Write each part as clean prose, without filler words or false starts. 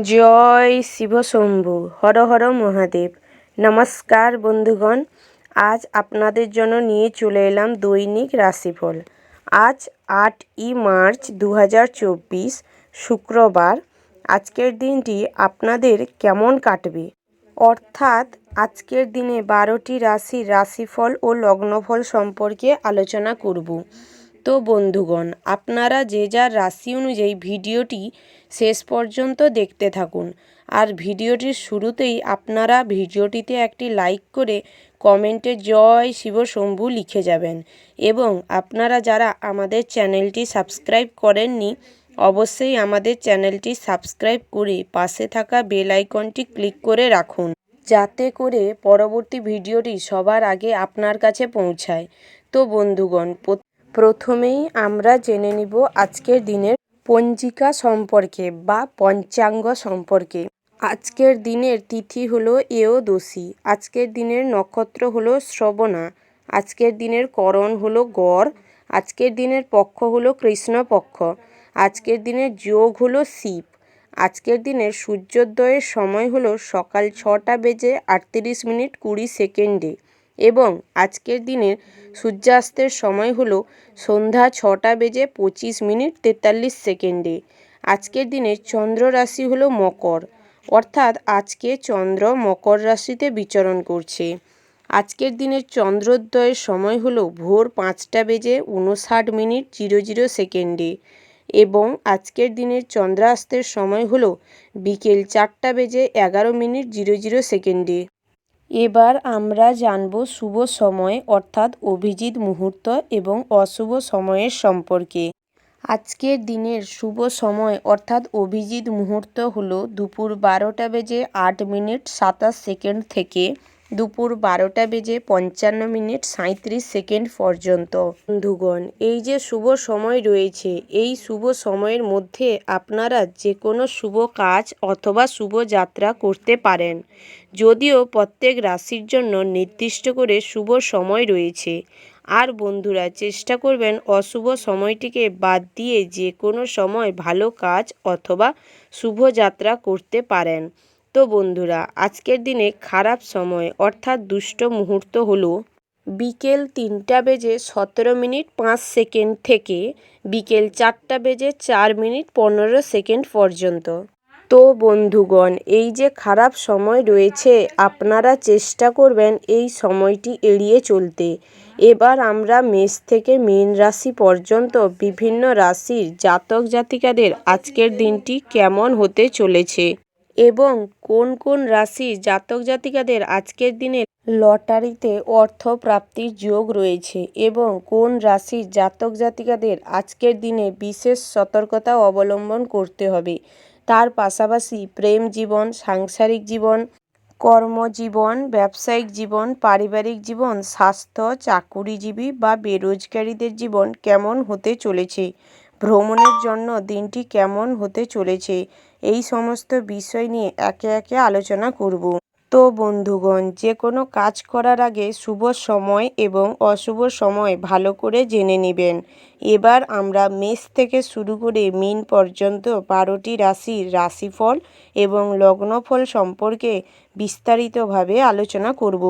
জয় শিব শম্ভু, হর হর মহাদেব। নমস্কার বন্ধুগণ, আজ আপনাদের জন্য নিয়ে চলে এলাম দৈনিক রাশিফল। আজ 8ই মার্চ 2024 শুক্রবার। আজকের দিনটি আপনাদের কেমন কাটবে, অর্থাৎ আজকের দিনে 12টি রাশির রাশিফল ও লগ্নফল সম্পর্কে আলোচনা করব। তো বন্ধুগণ, আপনারা যে যার রাশি অনুযায়ী ভিডিওটি শেষ পর্যন্ত দেখতে থাকুন। আর ভিডিওটির শুরুতেই আপনারা ভিডিওটিতে একটি লাইক করে কমেন্টে জয় শিব শম্ভু লিখে যাবেন। এবং আপনারা যারা আমাদের চ্যানেলটি সাবস্ক্রাইব করেননি, অবশ্যই আমাদের চ্যানেলটি সাবস্ক্রাইব করে পাশে থাকা বেল আইকনটি ক্লিক করে রাখুন, যাতে করে পরবর্তী ভিডিওটি সবার আগে আপনার কাছে পৌঁছায়। তো বন্ধুগণ, প্রথমেই আমরা জেনে নিব আজকের দিনের পঞ্জিকা সম্পর্কে বা পঞ্চাঙ্গ সম্পর্কে। আজকের দিনের তিথি হলো এয়োদশী। আজকের দিনের নক্ষত্র হলো শ্রবণা। আজকের দিনের করণ হলো গড়। আজকের দিনের পক্ষ হলো কৃষ্ণপক্ষ। আজকের দিনের যোগ হলো শিব। আজকের দিনের সূর্যোদয়ের সময় হলো সকাল 6:38:20 এবং আজকের দিনের সূর্যাস্তের সময় হলো সন্ধ্যা 6:25:43। আজকের দিনের চন্দ্র রাশি হলো মকর, অর্থাৎ আজকে চন্দ্র মকর রাশিতে বিচরণ করছে। আজকের দিনের চন্দ্রোদয়ের সময় হলো ভোর 5:59:00 এবং আজকের দিনের চন্দ্রাস্তের সময় হলো বিকেল 4:11:00। এবার আমরা জানব শুভ সময় অর্থাৎ অভিজিৎ মুহূর্ত এবং অশুভ সময়ের সম্পর্কে। আজকের দিনের শুভ সময় অর্থাৎ অভিজিৎ মুহূর্ত হলো দুপুর 12:08:27 থেকে দুপুর 12:55:37 পর্যন্ত। বন্ধুগণ, এই যে শুভ সময় রয়েছে, এই শুভ সময়ের মধ্যে আপনারা যে কোনো শুভ কাজ অথবা শুভ যাত্রা করতে পারেন। যদিও প্রত্যেক রাশির জন্য নির্দিষ্ট করে শুভ সময় রয়েছে। আর বন্ধুরা, চেষ্টা করবেন অশুভ সময়টিকে বাদ দিয়ে যে কোনো সময় ভালো কাজ অথবা শুভ যাত্রা করতে পারেন। তো বন্ধুরা, আজকের দিনে খারাপ সময় অর্থাৎ দুষ্ট মুহূর্ত হলো বিকেল 3:17:05 থেকে বিকেল 4:04:15 পর্যন্ত। তো বন্ধুগণ, এই যে খারাপ সময় রয়েছে, আপনারা চেষ্টা করবেন এই সময়টি এড়িয়ে চলতে। এবার আমরা মেষ থেকে মীন রাশি পর্যন্ত বিভিন্ন রাশির জাতক জাতিকাদের আজকের দিনটি কেমন হতে চলেছে এবং কোন কোন রাশির জাতক জাতিকাদের আজকের দিনে লটারিতে অর্থ প্রাপ্তির যোগ রয়েছে এবং কোন রাশির জাতক জাতিকাদের আজকের দিনে বিশেষ সতর্কতা অবলম্বন করতে হবে। তার পাশাপাশি প্রেম জীবন, সাংসারিক জীবন, কর্মজীবন, ব্যবসায়িক জীবন, পারিবারিক জীবন, স্বাস্থ্য, চাকুরিজীবী বা বেরোজগারীদের জীবন কেমন হতে চলেছে, ভ্রমণের জন্য দিনটি কেমন হতে চলেছে, এই সমস্ত বিষয় নিয়ে একে একে আলোচনা করব। তো বন্ধুগণ, যে কোনো কাজ করার আগে শুভ সময় এবং অশুভ সময় ভালো করে জেনে নেবেন। এবার আমরা মেষ থেকে শুরু করে মীন পর্যন্ত 12টি রাশির রাশিফল এবং লগ্নফল সম্পর্কে বিস্তারিতভাবে আলোচনা করব।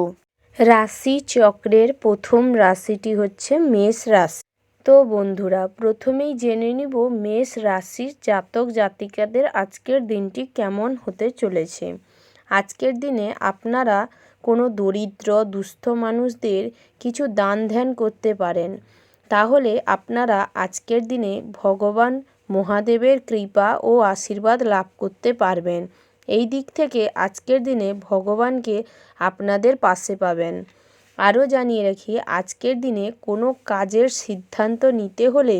রাশি চক্রের প্রথম রাশিটি হচ্ছে মেষ রাশি। তো বন্ধুরা, প্রথমেই জেনে নিব মেষ রাশির জাতক জাতিকাদের আজকের দিনটি কেমন হতে চলেছে। আজকের দিনে আপনারা কোনো দরিদ্র দুস্থ মানুষদের কিছু দান ধ্যান করতে পারেন। তাহলে আপনারা আজকের দিনে ভগবান মহাদেবের কৃপা ও আশীর্বাদ লাভ করতে পারবেন। এই দিক থেকে আজকের দিনে ভগবানকে আপনাদের পাশে পাবেন। আরও জানিয়ে রাখি, আজকের দিনে কোনো কাজের সিদ্ধান্ত নিতে হলে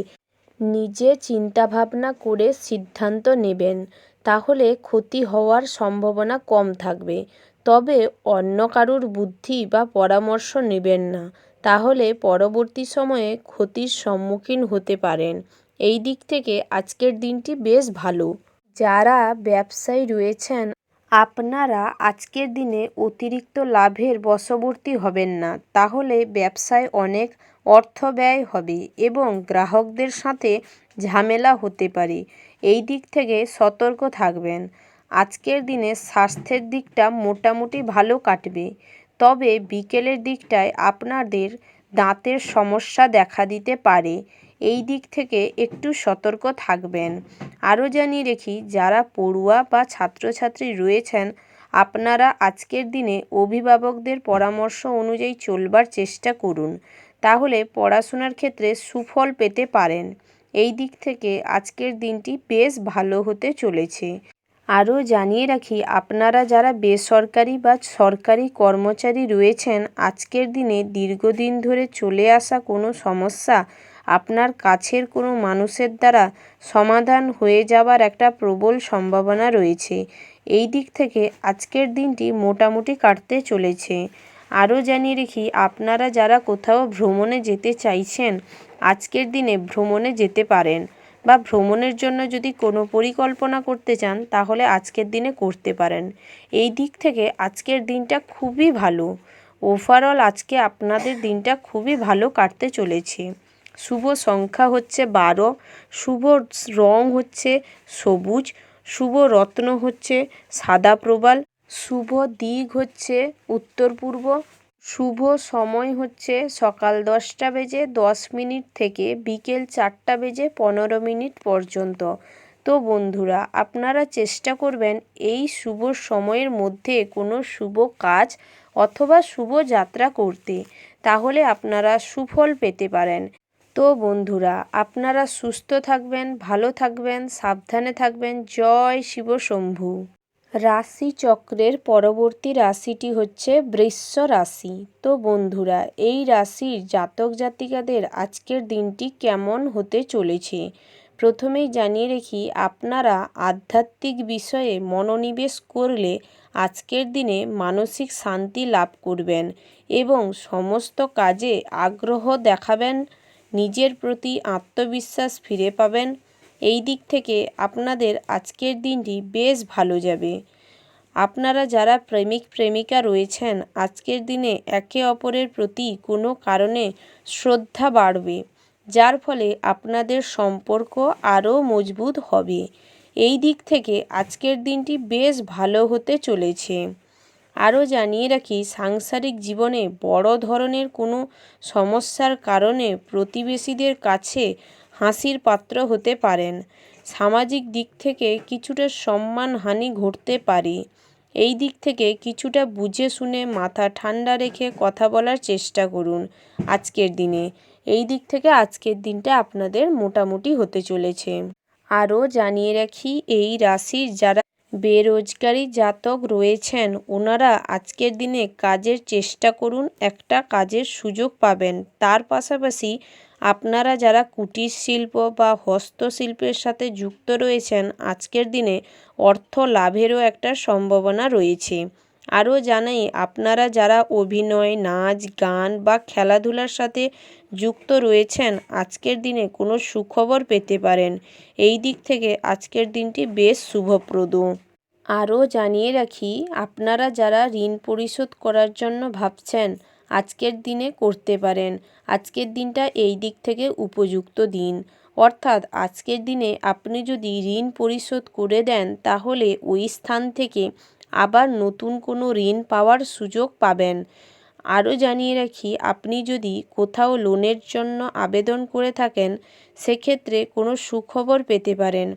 নিজে চিন্তাভাবনা করে সিদ্ধান্ত নেবেন, তাহলে ক্ষতি হওয়ার সম্ভাবনা কম থাকবে। তবে অন্য কারুর বুদ্ধি বা পরামর্শ নেবেন না, তাহলে পরবর্তী সময়ে ক্ষতির সম্মুখীন হতে পারেন। এই দিক থেকে আজকের দিনটি বেশ ভালো। যারা ব্যবসায়ী রয়েছেন, আপনারা আজকের দিনে অতিরিক্ত লাভের বশবর্তী হবেন না, তাহলে ব্যবসায় অনেক অর্থ ব্যয় হবে এবং গ্রাহকদের সাথে ঝামেলা হতে পারে। এই দিক থেকে সতর্ক থাকবেন। আজকের দিনে স্বাস্থ্যের দিকটা মোটামুটি ভালো কাটবে, তবে বিকেলের দিকটায় আপনাদের দাঁতের সমস্যা দেখা দিতে পারে। এই দিক থেকে একটু সতর্ক থাকবেন। আরও জানিয়ে রাখি, যারা পড়ুয়া বা ছাত্রছাত্রী রয়েছেন, আপনারা আজকের দিনে অভিভাবকদের পরামর্শ অনুযায়ী চলবার চেষ্টা করুন, তাহলে পড়াশোনার ক্ষেত্রে সুফল পেতে পারেন। এই দিক থেকে আজকের দিনটি বেশ ভালো হতে চলেছে। আরও জানিয়ে রাখি, আপনারা যারা বেসরকারি বা সরকারি কর্মচারী রয়েছেন, আজকের দিনে দীর্ঘদিন ধরে চলে আসা কোনো সমস্যা আপনার কাছের কোনো মানুষের দ্বারা সমাধান হয়ে যাওয়ার একটা প্রবল সম্ভাবনা রয়েছে। এই দিক থেকে আজকের দিনটি মোটামুটি কাটতে চলেছে। আরও জানিয়ে রাখি, আপনারা যারা কোথাও ভ্রমণে যেতে চাইছেন, আজকের দিনে ভ্রমণে যেতে পারেন, বা ভ্রমণের জন্য যদি কোনো পরিকল্পনা করতে চান তাহলে আজকের দিনে করতে পারেন। এই দিক থেকে আজকের দিনটা খুবই ভালো। ওভারঅল আজকে আপনাদের দিনটা খুবই ভালো কাটতে চলেছে। শুভ সংখ্যা হচ্ছে 12, শুভ রং হচ্ছে সবুজ, শুভ রত্ন হচ্ছে সাদা প্রবাল, শুভ দিক হচ্ছে উত্তর পূর্ব, শুভ সময় হচ্ছে সকাল 10টা বেজে 10 মিনিট থেকে বিকেল 4টা বেজে 15 মিনিট পর্যন্ত। তো বন্ধুরা, আপনারা চেষ্টা করবেন এই শুভ সময়ের মধ্যে কোনো শুভ কাজ অথবা শুভ যাত্রা করতে, তাহলে আপনারা সুফল পেতে পারেন। তো বন্ধুরা, আপনারা সুস্থ থাকবেন, ভালো থাকবেন, সাবধানে থাকবেন। জয় শিব শম্ভু। রাশিচক্রের পরবর্তী রাশিটি হচ্ছে বৃশ্চ রাশি। তো বন্ধুরা, এই রাশির জাতক জাতিকাদের আজকের দিনটি কেমন হতে চলেছে প্রথমেই জানিয়ে রাখি, আপনারা আধ্যাত্মিক বিষয়ে মনোনিবেশ করলে আজকের দিনে মানসিক শান্তি লাভ করবেন এবং সমস্ত কাজে আগ্রহ দেখাবেন, নিজের প্রতি আত্মবিশ্বাস ফিরে পাবেন। এই দিক থেকে আপনাদের আজকের দিনটি বেশ ভালো যাবে। আপনারা যারা প্রেমিক প্রেমিকা রয়েছেন, আজকের দিনে একে অপরের প্রতি কোনো কারণে শ্রদ্ধা বাড়বে, যার ফলে আপনাদের সম্পর্ক আরও মজবুত হবে। এই দিক থেকে আজকের দিনটি বেশ ভালো হতে চলেছে। আরও জানিয়ে রাখি, সাংসারিক জীবনে বড় ধরনের কোনো সমস্যার কারণে প্রতিবেশীদের কাছে হাসির পাত্র হতে পারেন। সামাজিক দিক থেকে কিছুটা সম্মানহানি ঘটতে পারে। এই দিক থেকে কিছুটা বুঝে শুনে মাথা ঠান্ডা রেখে কথা বলার চেষ্টা করুন আজকের দিনে। এই দিক থেকে আজকের দিনটা আপনাদের মোটামুটি হতে চলেছে। আরও জানিয়ে রাখি, এই রাশির যারা বেরোজগারি জাতক রয়েছেন, ওনারা আজকের দিনে কাজের চেষ্টা করুন, একটা কাজের সুযোগ পাবেন। তার পাশাপাশি আপনারা যারা কুটির শিল্প বা হস্তশিল্পের সাথে যুক্ত রয়েছেন, আজকের দিনে অর্থ লাভেরও একটা সম্ভাবনা রয়েছে। আরও জানাই, আপনারা যারা অভিনয়, নাচ, গান বা খেলাধুলার সাথে যুক্ত রয়েছেন, আজকের দিনে কোনো সুখবর পেতে পারেন। এই দিক থেকে আজকের দিনটি বেশ শুভপ্রদ। আরও জানিয়ে রাখি, আপনারা যারা ঋণ পরিশোধ করার জন্য ভাবছেন, আজকের দিনে করতে পারেন। আজকের দিনটা এই দিক থেকে উপযুক্ত দিন। অর্থাৎ আজকের দিনে আপনি যদি ঋণ পরিশোধ করে দেন, তাহলে ওই স্থান থেকে আবার নতুন কোনো ঋণ পাওয়ার সুযোগ পাবেন। আরও জানিয়ে রাখি, আপনি যদি কোথাও লোনের জন্য আবেদন করে থাকেন, সেক্ষেত্রে কোনো সুখবর পেতে পারেন।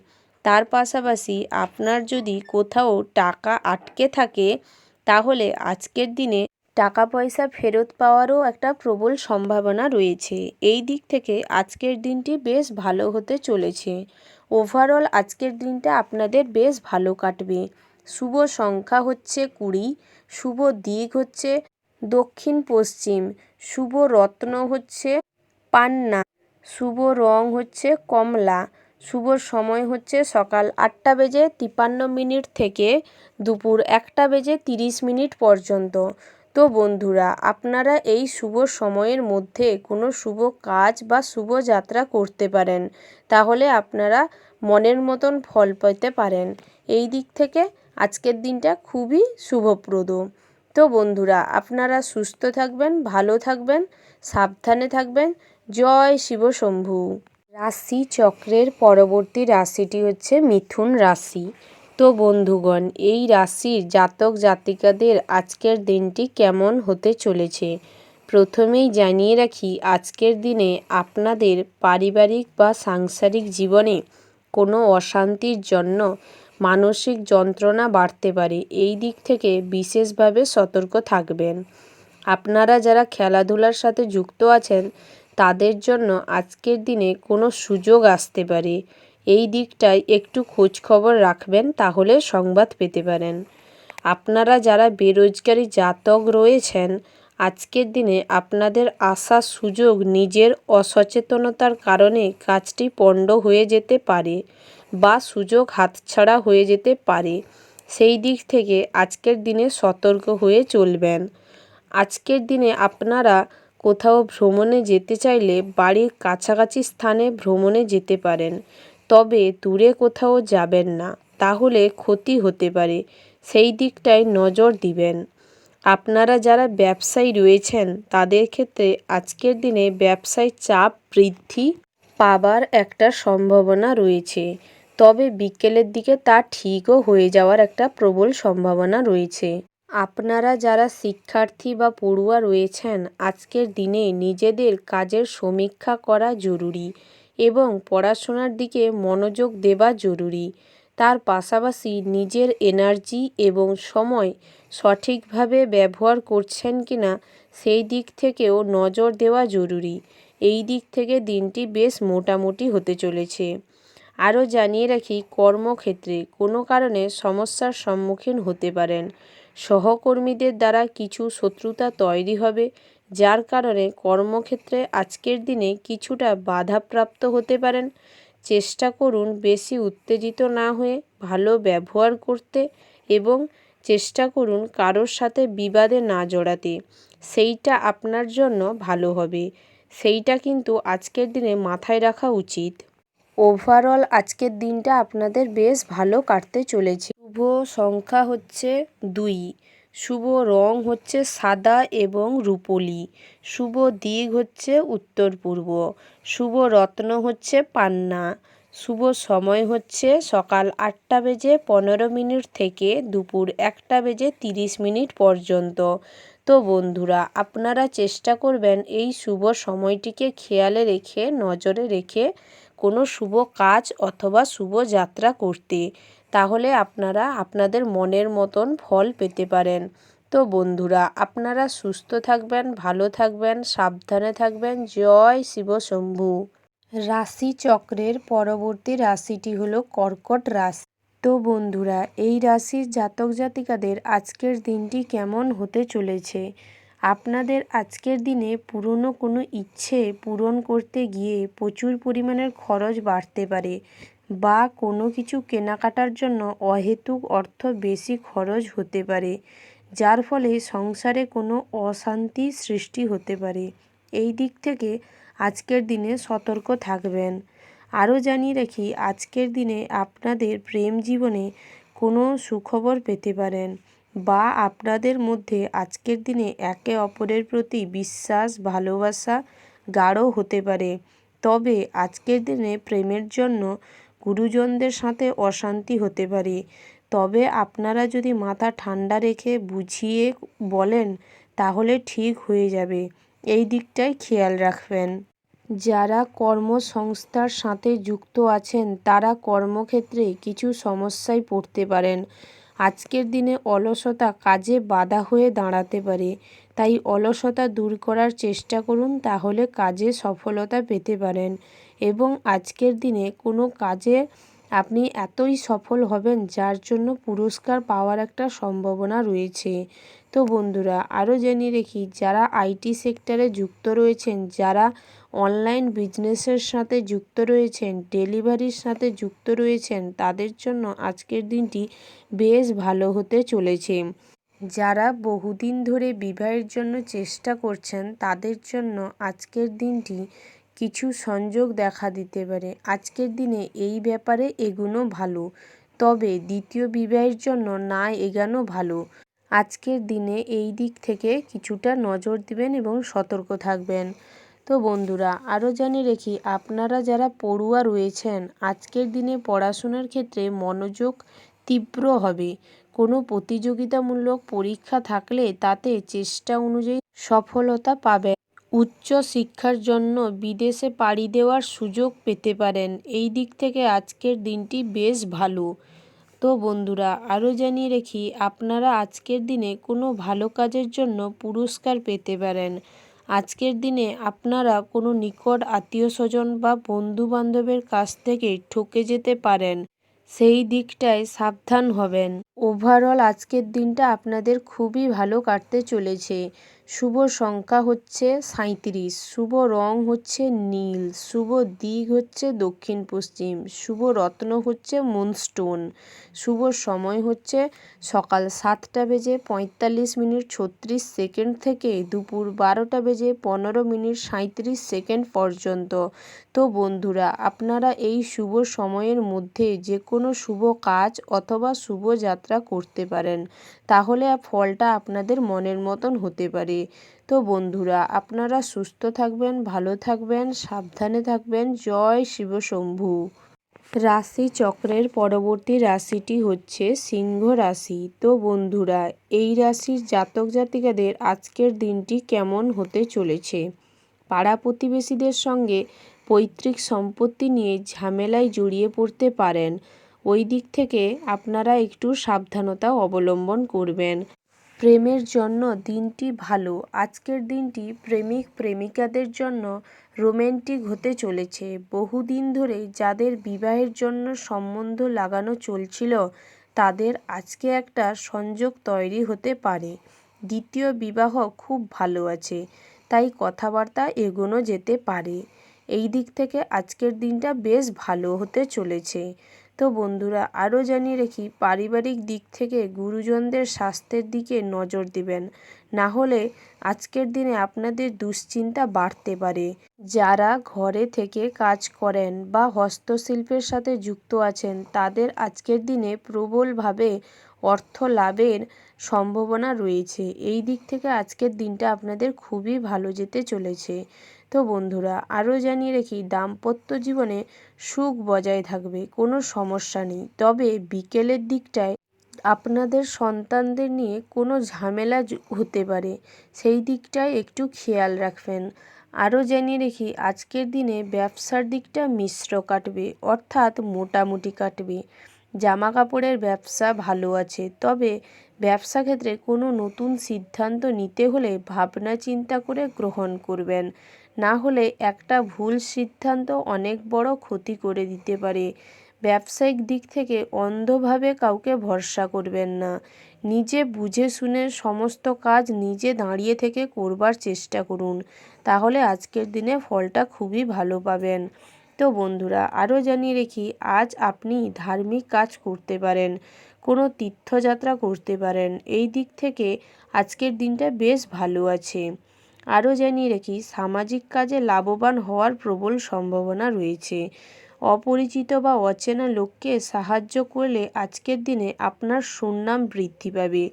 তার পাশাপাশি আপনার যদি কোথাও টাকা আটকে থাকে, তাহলে আজকের দিনে টাকা পয়সা ফেরত পাওয়ারও একটা প্রবল সম্ভাবনা রয়েছে। এই দিক থেকে আজকের দিনটি বেশ ভালো হতে চলেছে। ওভারঅল আজকের দিনটা আপনাদের বেশ ভালো কাটবে। শুভ সংখ্যা হচ্ছে 20, শুভ দিক হচ্ছে দক্ষিণ পশ্চিম, শুভ রত্ন হচ্ছে পান্না, শুভ রং হচ্ছে কমলা, শুভ সময় হচ্ছে সকাল 8টা বেজে 53 মিনিট থেকে দুপুর 1টা বেজে 30 মিনিট পর্যন্ত। তো বন্ধুরা, আপনারা এই শুভ সময়ের মধ্যে কোনো শুভ কাজ বা শুভ যাত্রা করতে পারেন, তাহলে আপনারা মনের মতন ফল পেতে পারেন। এই দিক থেকে আজকের দিনটা খুবই শুভপ্রদ। তো বন্ধুরা, আপনারা সুস্থ থাকবেন, ভালো থাকবেন, সাবধানে থাকবেন। জয় শিব শম্ভু। রাশিচক্রের পরবর্তী রাশিটি হচ্ছে মিথুন রাশি। তো বন্ধুগণ, এই রাশির জাতক জাতিকাদের আজকের দিনটি কেমন হতে চলেছে। প্রথমেই জানিয়ে রাখি, আজকের দিনে আপনাদের পারিবারিক বা সাংসারিক জীবনে কোনো অশান্তির জন্য মানসিক যন্ত্রণা বাড়তে পারে। এই দিক থেকে বিশেষভাবে সতর্ক থাকবেন। আপনারা যারা খেলাধুলার সাথে যুক্ত আছেন তাদের জন্য আজকের দিনে কোনো সুযোগ আসতে পারে। এই দিকটায় একটু খোঁজ খবর রাখবেন, তাহলে সংবাদ পেতে পারেন। আপনারা যারা বেরোজগারি জাতক রয়েছেন, আজকের দিনে আপনাদের আসা সুযোগ নিজের অসচেতনতার কারণে কাজটি পণ্ড হয়ে যেতে পারে বা সুযোগ হাতছাড়া হয়ে যেতে পারে। সেই দিক থেকে আজকের দিনে সতর্ক হয়ে চলবেন। আজকের দিনে আপনারা কোথাও ভ্রমণে যেতে চাইলে বাড়ির কাছাকাছি স্থানে ভ্রমণে যেতে পারেন, তবে দূরে কোথাও যাবেন না, তাহলে ক্ষতি হতে পারে। সেই দিকটায় নজর দিবেন। আপনারা যারা ব্যবসায়ী রয়েছেন তাদের ক্ষেত্রে আজকের দিনে ব্যবসায় চাপ বৃদ্ধি পাবার একটা সম্ভাবনা রয়েছে, তবে বিকেলের দিকে তা ঠিকও হয়ে যাওয়ার একটা প্রবল সম্ভাবনা রয়েছে। আপনারা যারা শিক্ষার্থী বা পড়ুয়া রয়েছেন, আজকের দিনে নিজেদের কাজের সমীক্ষা করা জরুরি এবং পড়াশোনার দিকে মনোযোগ দেওয়া জরুরি। তার পাশাপাশি নিজের এনার্জি এবং সময় সঠিকভাবে ব্যবহার করছেন কিনা সেই দিক থেকেও নজর দেওয়া জরুরি। এই দিক থেকে দিনটি বেশ মোটামুটি হতে চলেছে। আরও জানিয়ে রাখি, কর্মক্ষেত্রে কোনো কারণে সমস্যার সম্মুখীন হতে পারেন। সহকর্মীদের দ্বারা কিছু শত্রুতা তৈরি হবে, যার কারণে কর্মক্ষেত্রে আজকের দিনে কিছুটা বাধাপ্রাপ্ত হতে পারেন। চেষ্টা করুন বেশি উত্তেজিত না হয়ে ভালো ব্যবহার করতে এবং চেষ্টা করুন কারোর সাথে বিবাদে না জড়াতে। সেইটা আপনার জন্য ভালো হবে। সেইটা কিন্তু আজকের দিনে মাথায় রাখা উচিত। ওভারঅল আজকের দিনটা আপনাদের বেশ ভালো কাটতে চলেছে। শুভ সংখ্যা হচ্ছে 2, শুভ রং হচ্ছে সাদা এবং রুপোলি, শুভ দিক হচ্ছে উত্তর পূর্ব, শুভ রত্ন হচ্ছে পান্না, শুভ সময় হচ্ছে সকাল 8:15 থেকে দুপুর 1:30 পর্যন্ত। তো বন্ধুরা, আপনারা চেষ্টা করবেন এই শুভ সময়টিকে খেয়ালে রেখে, নজরে রেখে কোনো শুভ কাজ অথবা শুভ যাত্রা করতে, তাহলে আপনারা আপনাদের মনের মতন ফল পেতে পারেন। তো বন্ধুরা, আপনারা সুস্থ থাকবেন, ভালো থাকবেন, সাবধানে থাকবেন। জয় শিব শম্ভু। রাশিচক্রের পরবর্তী রাশিটি হলো কর্কট রাশি। তো বন্ধুরা, এই রাশির জাতক জাতিকাদের আজকের দিনটি কেমন হতে চলেছে। আপনাদের আজকের দিনে পুরনো কোনো ইচ্ছে পূরণ করতে গিয়ে প্রচুর পরিমাণের খরচ বাড়তে পারে বা কোনো কিছু কেনাকাটার জন্য অহেতুক অর্থ বেশি খরচ হতে পারে, যার ফলে সংসারে কোনো অশান্তি সৃষ্টি হতে পারে। এই দিক থেকে আজকের দিনে সতর্ক থাকবেন। আরও জানিয়ে রাখি, আজকের দিনে আপনাদের প্রেম জীবনে কোনো সুখবর পেতে পারেন বা আপনাদের মধ্যে আজকের দিনে একে অপরের প্রতি বিশ্বাস, ভালোবাসা গাঢ় হতে পারে। তবে আজকের দিনে প্রেমের জন্য গুরুজনদের সাথে অশান্তি হতে পারে, তবে আপনারা যদি মাথা ঠান্ডা রেখে বুঝিয়ে বলেন তাহলে ঠিক হয়ে যাবে। এই দিকটাই খেয়াল রাখবেন। যারা কর্মসংস্থার সাথে যুক্ত আছেন তারা কর্মক্ষেত্রে কিছু সমস্যায় পড়তে পারেন। আজকের দিনে অলসতা কাজে বাধা হয়ে দাঁড়াতে পারে, তাই অলসতা দূর করার চেষ্টা করুন, তাহলে কাজে সফলতা পেতে পারেন এবং আজকের দিনে কোনো কাজে আপনি এতই সফল হবেন যার জন্য পুরস্কার পাওয়ার একটা সম্ভাবনা রয়েছে। তো বন্ধুরা, আরও জানিয়ে রাখি, যারা আইটি সেক্টরে যুক্ত রয়েছেন, যারা অনলাইন বিজনেসের সাথে যুক্ত রয়েছেন, ডেলিভারির সাথে যুক্ত রয়েছেন, তাদের জন্য আজকের দিনটি বেশ ভালো হতে চলেছে। যারা বহুদিন ধরে বিবাহের জন্য চেষ্টা করছেন তাদের জন্য আজকের দিনটি কিছু সংযোগ দেখা দিতে পারে। আজকের দিনে এই ব্যাপারে এগোনো ভালো, তবে দ্বিতীয় বিবাহের জন্য না এগোনো ভালো। আজকের দিনে এই দিক থেকে কিছুটা নজর দিবেন এবং সতর্ক থাকবেন। তো বন্ধুরা, আরও জানিয়ে রাখি, আপনারা যারা পড়ুয়া রয়েছেন আজকের দিনে পড়াশোনার ক্ষেত্রে মনোযোগ তীব্র হবে। কোনো প্রতিযোগিতামূলক পরীক্ষা থাকলে তাতে চেষ্টা অনুযায়ী সফলতা পাবেন। উচ্চ শিক্ষার জন্য বিদেশে পাড়ি দেওয়ার সুযোগ পেতে পারেন। এই দিক থেকে আজকের দিনটি বেশ ভালো। তো বন্ধুরা, আরও জানিয়ে রাখি, আপনারা আজকের দিনে কোনো ভালো কাজের জন্য পুরস্কার পেতে পারেন। আজকের দিনে আপনারা কোনো নিকট আত্মীয়স্বজন বা বন্ধুবান্ধবের কাছ থেকে ঠকে যেতে পারেন, সেই দিকটায় সাবধান হবেন। ওভারঅল আজকের দিনটা আপনাদের খুবই ভালো কাটতে চলেছে। শুভ সংখ্যা হচ্ছে 37, শুভ রং হচ্ছে নীল, শুভ দিক হচ্ছে দক্ষিণ পশ্চিম, শুভ রত্ন হচ্ছে মুনস্টোন, শুভ সময় হচ্ছে সকাল 7:45:36 থেকে দুপুর 12:15:37 পর্যন্ত। তো বন্ধুরা, আপনারা এই শুভ সময়ের মধ্যে যে কোনো শুভ কাজ অথবা শুভ যাত্রা করতে পারেন, তাহলে ফলটা আপনাদের মনের মতন হতে পারে। তো বন্ধুরা, আপনারা সুস্থ থাকবেন, ভালো থাকবেন, সাবধানে থাকবেন। জয় শিব শম্ভু। রাশি চক্রের পরবর্তী রাশিটি হচ্ছে সিংহ রাশি। তো বন্ধুরা, এই রাশির জাতক জাতিকাদের আজকের দিনটি কেমন হতে চলেছে? পাড়া প্রতিবেশীদের সঙ্গে পৈতৃক সম্পত্তি নিয়ে ঝামেলায় জড়িয়ে পড়তে পারেন। ওই দিক থেকে আপনারা একটু সাবধানতা অবলম্বন করবেন। প্রেমের জন্য দিনটি ভালো। আজকের দিনটি প্রেমিক প্রেমিকাদের জন্য রোম্যান্টিক হতে চলেছে। বহুদিন ধরে যাদের বিবাহের জন্য সম্বন্ধ লাগানো চলছিল, তাদের আজকে একটা সংযোগ তৈরি হতে পারে। দ্বিতীয় বিবাহ খুব ভালো আছে, তাই কথাবার্তা এগোনো যেতে পারে। এই দিক থেকে আজকের দিনটা বেশ ভালো হতে চলেছে। তো বন্ধুরা, আরও জানিয়ে রাখি, পারিবারিক দিক থেকে গুরুজনদের স্বাস্থ্যের দিকে নজর দেবেন, না হলে আজকের দিনে আপনাদের দুশ্চিন্তা বাড়তে পারে। যারা ঘরে থেকে কাজ করেন বা হস্তশিল্পের সাথে যুক্ত আছেন, তাদের আজকের দিনে প্রবলভাবে অর্থ লাভের সম্ভাবনা রয়েছে। এই দিক থেকে আজকের দিনটা আপনাদের খুবই ভালো যেতে চলেছে। তো বন্ধুরা, আরও জানিয়ে রাখি, দাম্পত্য জীবনে সুখ বজায় থাকবে, কোনো সমস্যা নেই। তবে বিকেলের দিকটায় আপনাদের সন্তানদের নিয়ে কোনো ঝামেলা হতে পারে, সেই দিকটায় একটু খেয়াল রাখবেন। আরও জানিয়ে রাখি, আজকের দিনে ব্যবসার দিকটা মিশ্র কাটবে, অর্থাৎ মোটামুটি কাটবে। জামা কাপড়ের ব্যবসা ভালো আছে, তবে ব্যবসা ক্ষেত্রে কোনো নতুন সিদ্ধান্ত নিতে হলে ভাবনা চিন্তা করে গ্রহণ করবেন, না হলে একটা ভুল সিদ্ধান্ত অনেক বড় ক্ষতি করে দিতে পারে। ব্যবসায়িক দিক থেকে অন্ধভাবে কাউকে ভরসা করবেন না। নিজে বুঝে শুনে সমস্ত কাজ নিজে দাঁড়িয়ে থেকে করবার চেষ্টা করুন, তাহলে আজকের দিনে ফলটা খুবই ভালো পাবেন। তো বন্ধুরা, আরও জানিয়ে রাখি, আজ আপনি ধার্মিক কাজ করতে পারেন, কোনো তীর্থযাত্রা করতে পারেন। এই দিক থেকে আজকের দিনটা বেশ ভালো আছে। আরও জানিয়ে রাখি, সামাজিক কাজে লাভবান হওয়ার প্রবল সম্ভাবনা রয়েছে। অপরিচিত বা অচেনা লোককে সাহায্য করলে আজকের দিনে আপনার সুনাম বৃদ্ধি পাবে,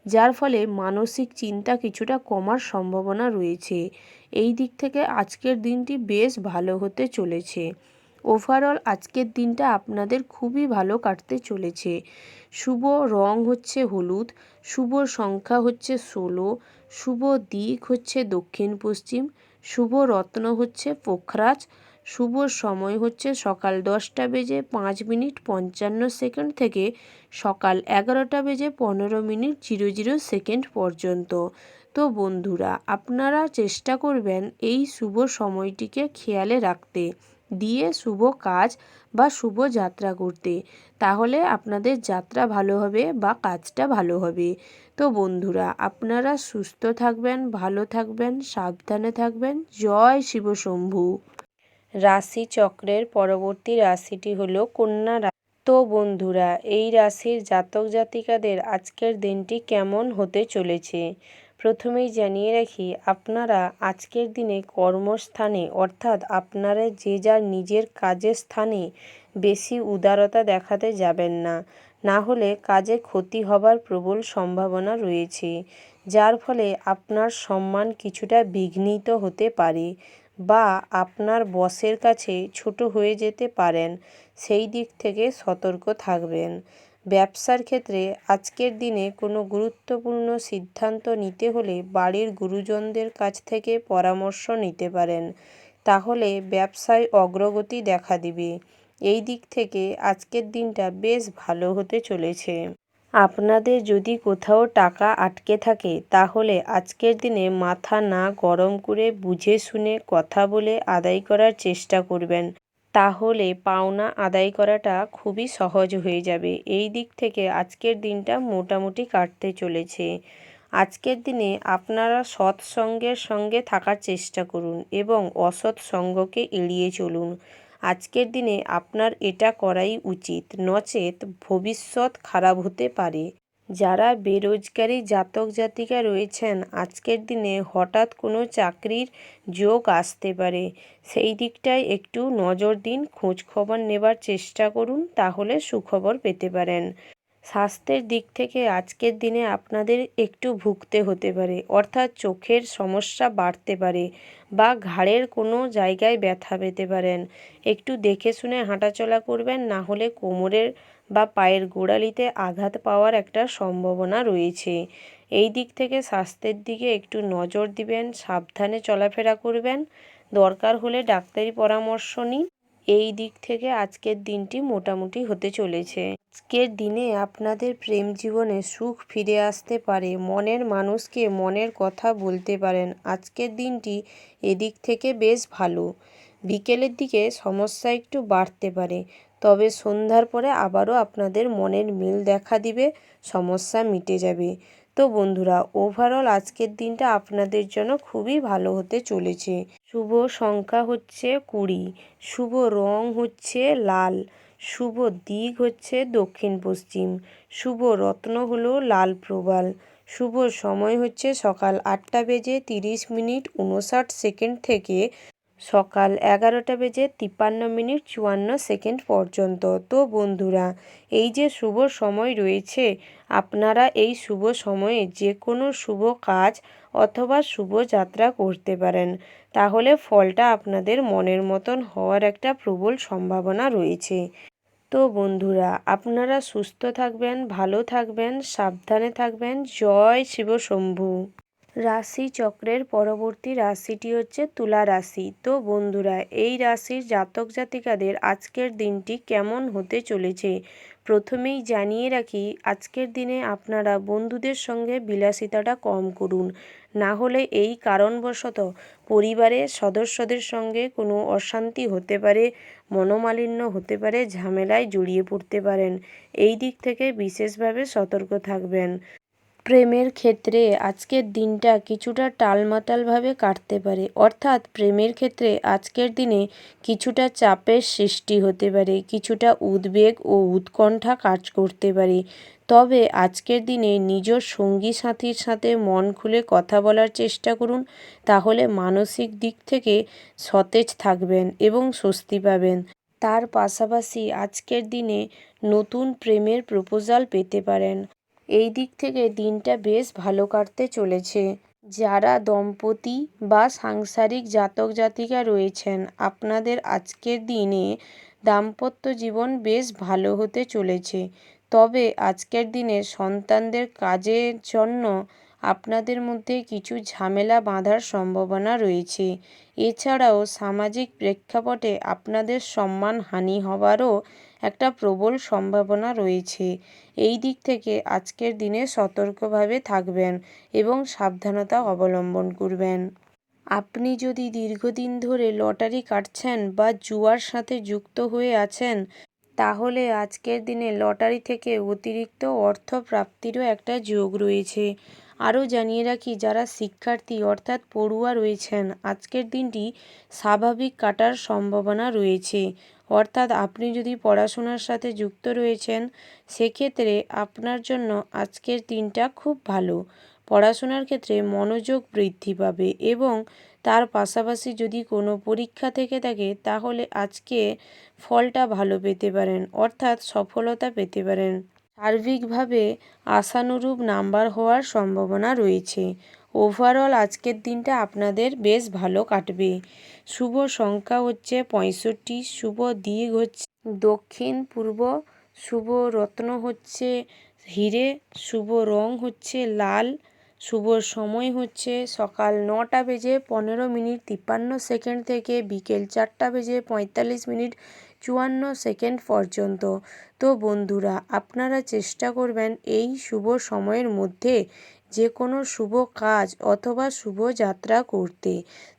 যার ফলে মানসিক চিন্তা কিছুটা কমার সম্ভাবনা রয়েছে। এই দিক থেকে আজকের দিনটি বেশ ভালো হতে চলেছে। ওভারঅল আজকের দিনটা আপনাদের খুবই ভালো কাটতে চলেছে। শুভ রং হচ্ছে হলুদ, শুভ সংখ্যা হচ্ছে 16, শুভ দিক হচ্ছে দক্ষিণ পশ্চিম, শুভ রত্ন হচ্ছে পোখরাজ, শুভ সময় হচ্ছে সকাল 10:05:55 থেকে সকাল 11:15:00 পর্যন্ত। তো বন্ধুরা, আপনারা চেষ্টা করবেন এই শুভ সময়টিকে খেয়ালে রাখতে, দিয়ে শুভ কাজ বা শুভ যাত্রা করতে, তাহলে আপনাদের যাত্রা ভালো হবে বা কাজটা ভালো হবে। তো বন্ধুরা, আপনারা সুস্থ থাকবেন, ভালো থাকবেন, সাবধানে থাকবেন। জয় শিব শম্ভু। রাশি চক্রের পরবর্তী রাশিটি হলো কন্যা রাশি। তো বন্ধুরা, এই রাশির জাতক জাতিকাদের আজকের দিনটি কেমন হতে চলেছে? প্রথমেই জানিয়ে রাখি, আপনারা আজকের দিনে কর্মস্থানে, অর্থাৎ আপনারা যে যার নিজের কাজের স্থানে বেশি উদারতা দেখাতে যাবেন না, না হলে কাজে ক্ষতি হবার প্রবল সম্ভাবনা রয়েছে, যার ফলে আপনার সম্মান কিছুটা বিঘ্নিত হতে পারে বা আপনার বসের কাছে ছোট হয়ে যেতে পারেন। সেই দিক থেকে সতর্ক থাকবেন। ব্যবসার ক্ষেত্রে আজকের দিনে কোনো গুরুত্বপূর্ণ সিদ্ধান্ত নিতে হলে বাড়ির গুরুজনদের কাছ থেকে পরামর্শ নিতে পারেন, তাহলে ব্যবসায় অগ্রগতি দেখা দিবে। এই দিক থেকে আজকের দিনটা বেশ ভালো হতে চলেছে। আপনাদের যদি কোথাও টাকা আটকে থাকে তাহলে আজকের দিনে মাথা না গরম করে বুঝে শুনে কথা বলে আদায় করার চেষ্টা করবেন, তাহলে পাওনা আদায় করাটা খুবই সহজ হয়ে যাবে। এই দিক থেকে আজকের দিনটা মোটামুটি কাটতে চলেছে। আজকের দিনে আপনারা সৎসঙ্গের সঙ্গে থাকার চেষ্টা করুন এবং অসৎ সঙ্গকে এড়িয়ে চলুন। আজকের দিনে আপনার এটা করাই উচিত, নচেত ভবিষ্যৎ খারাপ হতে পারে। যারা বেরোজগারি জাতক জাতিকা রয়েছেন আজকের দিনে হঠাৎ কোনো চাকরির যোগ আসতে পারে, সেই দিকটায় একটু নজর দিন, খোঁজ খবর নেবার চেষ্টা করুন, তাহলে সুখবর পেতে পারেন। স্বাস্থ্যের দিক থেকে আজকের দিনে আপনাদের একটু ভুগতে হতে পারে, অর্থাৎ চোখের সমস্যা বাড়তে পারে বা ঘাড়ের কোনো জায়গায় ব্যথা পেতে পারেন। একটু দেখে শুনে হাঁটাচলা করবেন, না হলে কোমরের বা পায়ের গোড়ালিতে আঘাত পাওয়ার একটা সম্ভাবনা রয়েছে। এই দিক থেকে স্বাস্থ্যের দিকে একটু নজর দিবেন, সাবধানে চলাফেরা করবেন, দরকার হলে ডাক্তারি পরামর্শ নিন। এই দিক থেকে আজকের দিনটি মোটামুটি হতে চলেছে। আজকের দিনে আপনাদের প্রেম জীবনে সুখ ফিরে আসতে পারে, মনের মানুষকে মনের কথা বলতে পারেন। আজকের দিনটি এদিক থেকে বেশ ভালো। বিকেলের দিকে সমস্যা একটু বাড়তে পারে, তবে সন্ধ্যার পরে আবারও আপনাদের মনের মিল দেখা দিবে, সমস্যা মিটে যাবে। তো বন্ধুরা, ওভারঅল আজকের দিনটা আপনাদের জন্য খুবই ভালো হতে চলেছে। শুভ সংখ্যা হচ্ছে 20, শুভ রং হচ্ছে লাল, শুভ দিক হচ্ছে দক্ষিণ পশ্চিম, শুভ রত্ন হলো লাল প্রবাল, শুভ সময় হচ্ছে সকাল 8:30 থেকে সকাল 11:53 পর্যন্ত। তো বন্ধুরা, এই যে শুভ সময় রয়েছে, আপনারা এই শুভ সময়ে যে কোনো শুভ কাজ অথবা শুভ যাত্রা করতে পারেন, তাহলে ফলটা আপনাদের মনের মতন হওয়ার একটা প্রবল সম্ভাবনা রয়েছে। তো বন্ধুরা, আপনারা সুস্থ থাকবেন, ভালো থাকবেন, সাবধানে থাকবেন। জয় শিব শম্ভু। রাশি চক্রের পরবর্তী রাশিটি হচ্ছে তুলা রাশি। তো বন্ধুরা, এই রাশির জাতক জাতিকাদের আজকের দিনটি কেমন হতে চলেছে প্রথমেই জানিয়ে রাখি, আজকের দিনে আপনারা বন্ধুদের সঙ্গে বিলাসিতাটা কম করুন, না হলে এই কারণবশত পরিবারের সদস্যদের সঙ্গে কোনো অশান্তি হতে পারে, মনোমালিন্য হতে পারে, ঝামেলায় জড়িয়ে পড়তে পারেন। এই দিক থেকে বিশেষভাবে সতর্ক থাকবেন। প্রেমের ক্ষেত্রে আজকের দিনটা কিছুটা টালমাটালভাবে কাটতে পারে, অর্থাৎ প্রেমের ক্ষেত্রে আজকের দিনে কিছুটা চাপের সৃষ্টি হতে পারে, কিছুটা উদ্বেগ ও উৎকণ্ঠা কাজ করতে পারে। তবে আজকের দিনে নিজ সঙ্গী সাথীর সাথে মন খুলে কথা বলার চেষ্টা করুন, তাহলে মানসিক দিক থেকে সতেজ থাকবেন এবং স্বস্তি পাবেন। তার পাশাপাশি আজকের দিনে নতুন প্রেমের প্রপোজাল পেতে পারেন। এই দিক থেকে দিনটা বেশ ভালো কাটতে চলেছে। যারা দম্পতি বা সাংসারিক জাতক জাতিকা রয়েছেন, আপনাদের আজকের দিনে দাম্পত্য জীবন বেশ ভালো হতে চলেছে। তবে আজকের দিনে সন্তানদের কাজের জন্য আপনাদের মধ্যে কিছু ঝামেলা বাঁধার সম্ভাবনা রয়েছে। এছাড়াও সামাজিক প্রেক্ষাপটে আপনাদের সম্মানহানি হওয়ারও একটা প্রবল সম্ভাবনা রয়েছে। এই দিক থেকে আজকের দিনে সতর্কভাবে থাকবেন এবং সাবধানতা অবলম্বন করবেন। আপনি যদি দীর্ঘদিন ধরে লটারি কাটছেন বা জুয়ার সাথে যুক্ত হয়ে আছেন, তাহলে আজকের দিনে লটারি থেকে অতিরিক্ত অর্থ প্রাপ্তিরও একটা যোগ রয়েছে। আরও জানিয়ে রাখি, যারা শিক্ষার্থী অর্থাৎ পড়ুয়া রয়েছেন, আজকের দিনটি স্বাভাবিক কাটার সম্ভাবনা রয়েছে। অর্থাৎ আপনি যদি পড়াশোনার সাথে যুক্ত রয়েছেন, সেক্ষেত্রে আপনার জন্য আজকের দিনটা খুব ভালো। পড়াশোনার ক্ষেত্রে মনোযোগ বৃদ্ধি পাবে এবং তার পাশাপাশি যদি কোনো পরীক্ষা থেকে থাকে, তাহলে আজকে ফলটা ভালো পেতে পারেন, অর্থাৎ সফলতা পেতে পারেন। সার্বিকভাবে আশানুরূপ নাম্বার হওয়ার সম্ভাবনা রয়েছে। ওভারঅল আজকের দিনটা আপনাদের বেশ ভালো কাটবে। শুভ সংখ্যা হচ্ছে 65, শুভ দিক হচ্ছে দক্ষিণ পূর্ব, শুভ রত্ন হচ্ছে হিরে, শুভ রং হচ্ছে লাল, শুভ সময় হচ্ছে সকাল 9:15:53 থেকে বিকেল 4:45:54 পর্যন্ত। তো বন্ধুরা, আপনারা চেষ্টা করবেন এই শুভ সময়ের মধ্যে যে কোনো শুভ কাজ অথবা শুভ যাত্রা করতে,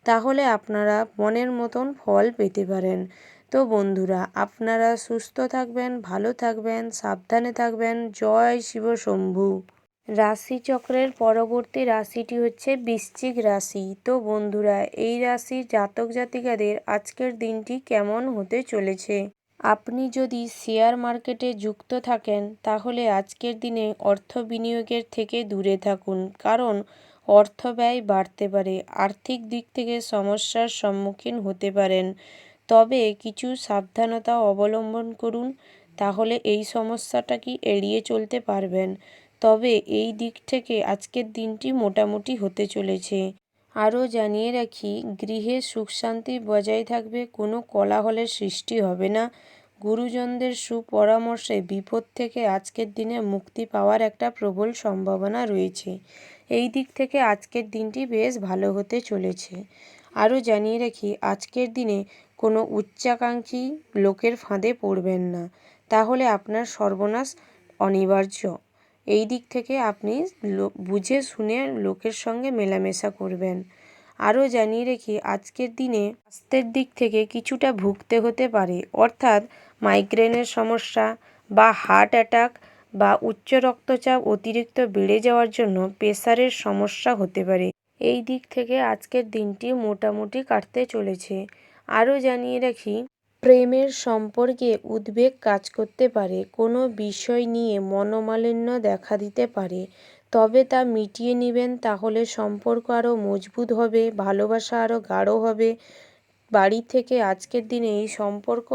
তাহলে আপনারা মনের মতন ফল পেতে পারেন। তো বন্ধুরা, আপনারা সুস্থ থাকবেন, ভালো থাকবেন, সাবধানে থাকবেন। জয় শিব শম্ভু। রাশিচক্রের পরবর্তী রাশিটি হচ্ছে বৃশ্চিক রাশি। তো বন্ধুরা, এই রাশির জাতক জাতিকাদের আজকের দিনটি কেমন হতে চলেছে? আপনি যদি শেয়ার মার্কেটে যুক্ত থাকেন তাহলে আজকের দিনে অর্থ বিনিয়োগের থেকে দূরে থাকুন, কারণ অর্থ ব্যয় বাড়তে পারে। আর্থিক দিক থেকে সমস্যার সম্মুখীন হতে পারেন, তবে কিছু সাবধানতা অবলম্বন করুন, তাহলে এই সমস্যাটাকে এড়িয়ে চলতে পারবেন। তবে এই দিক থেকে আজকের দিনটি মোটামুটি হতে চলেছে। আরও জানিয়ে রাখি, গৃহে সুখ শান্তি বজায় থাকবে, কোনো কোলাহলের সৃষ্টি হবে না। গুরুজনদের সুপরামর্শে বিপদ থেকে আজকের দিনে মুক্তি পাওয়ার একটা প্রবল সম্ভাবনা রয়েছে। এই দিক থেকে আজকের দিনটি বেশ ভালো হতে চলেছে। আরও জানিয়ে রাখি, আজকের দিনে কোনো উচ্চাকাঙ্ক্ষী লোকের ফাঁদে পড়বেন না, তাহলে আপনার সর্বনাশ অনিবার্য। এই দিক থেকে আপনি বুঝে শুনে লোকের সঙ্গে মেলামেশা করবেন। আরও জানিয়ে রাখি, আজকের দিনে স্বাস্থ্যের দিক থেকে কিছুটা ভুগতে হতে পারে, অর্থাৎ মাইগ্রেনের সমস্যা বা হার্ট অ্যাটাক বা উচ্চ রক্তচাপ অতিরিক্ত বেড়ে যাওয়ার জন্য প্রেসারের সমস্যা হতে পারে। এই দিক থেকে আজকের দিনটি মোটামুটি কাটতে চলেছে। আরও জানিয়ে রাখি, প্রেমের সম্পর্কে উদ্বেগ কাজ করতে পারে, কোনো বিষয় নিয়ে মনোমালিন্য দেখা দিতে পারে, তবে তা মিটিয়ে নেবেন, তাহলে সম্পর্ক আরও মজবুত হবে, ভালোবাসা আরও গাঢ় হবে। বাড়ি থেকে আজকের দিনে এই সম্পর্ক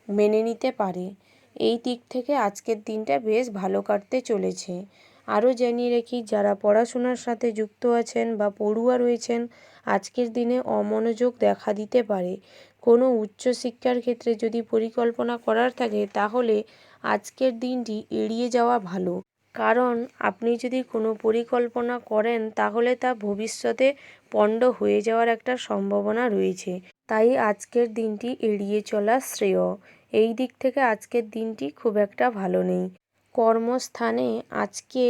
মেনে নিতে পারে। এই দিক থেকে আজকের দিনটা বেশ ভালো কাটতে চলেছে। আরও জানিয়ে রাখি, যারা পড়াশোনার সাথে যুক্ত আছেন বা পড়ুয়া রয়েছেন, আজকের দিনে অমনোযোগ দেখা দিতে পারে। কোনো উচ্চশিক্ষার ক্ষেত্রে যদি পরিকল্পনা করার থাকে তাহলে আজকের দিনটি এড়িয়ে যাওয়া ভালো, কারণ আপনি যদি কোনো পরিকল্পনা করেন তাহলে তা ভবিষ্যতে পণ্ড হয়ে যাওয়ার একটা সম্ভাবনা রয়েছে। তাই আজকের দিনটি এড়িয়ে চলা শ্রেয়। এই দিক থেকে আজকের দিনটি খুব একটা ভালো নেই। কর্মস্থানে আজকে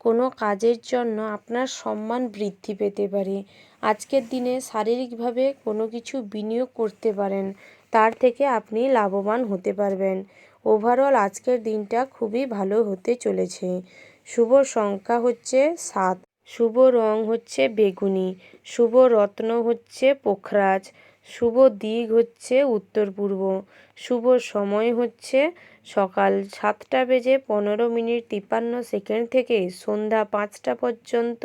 কোনো কাজের জন্য আপনার সম্মান বৃদ্ধি পেতে পারে। আজকের দিনে শারীরিকভাবে কোনো কিছু বিনিয়োগ করতে পারেন, তার থেকে আপনি লাভবান হতে পারবেন। ওভারঅল আজকের দিনটা খুবই ভালো হতে চলেছে। শুভ সংখ্যা হচ্ছে 7, শুভ রং হচ্ছে বেগুনি, শুভ রত্ন হচ্ছে পোখরাজ, শুভ দিক হচ্ছে উত্তর পূর্ব, শুভ সময় হচ্ছে সকাল 7:15:53 থেকে সন্ধ্যা 5টা পর্যন্ত।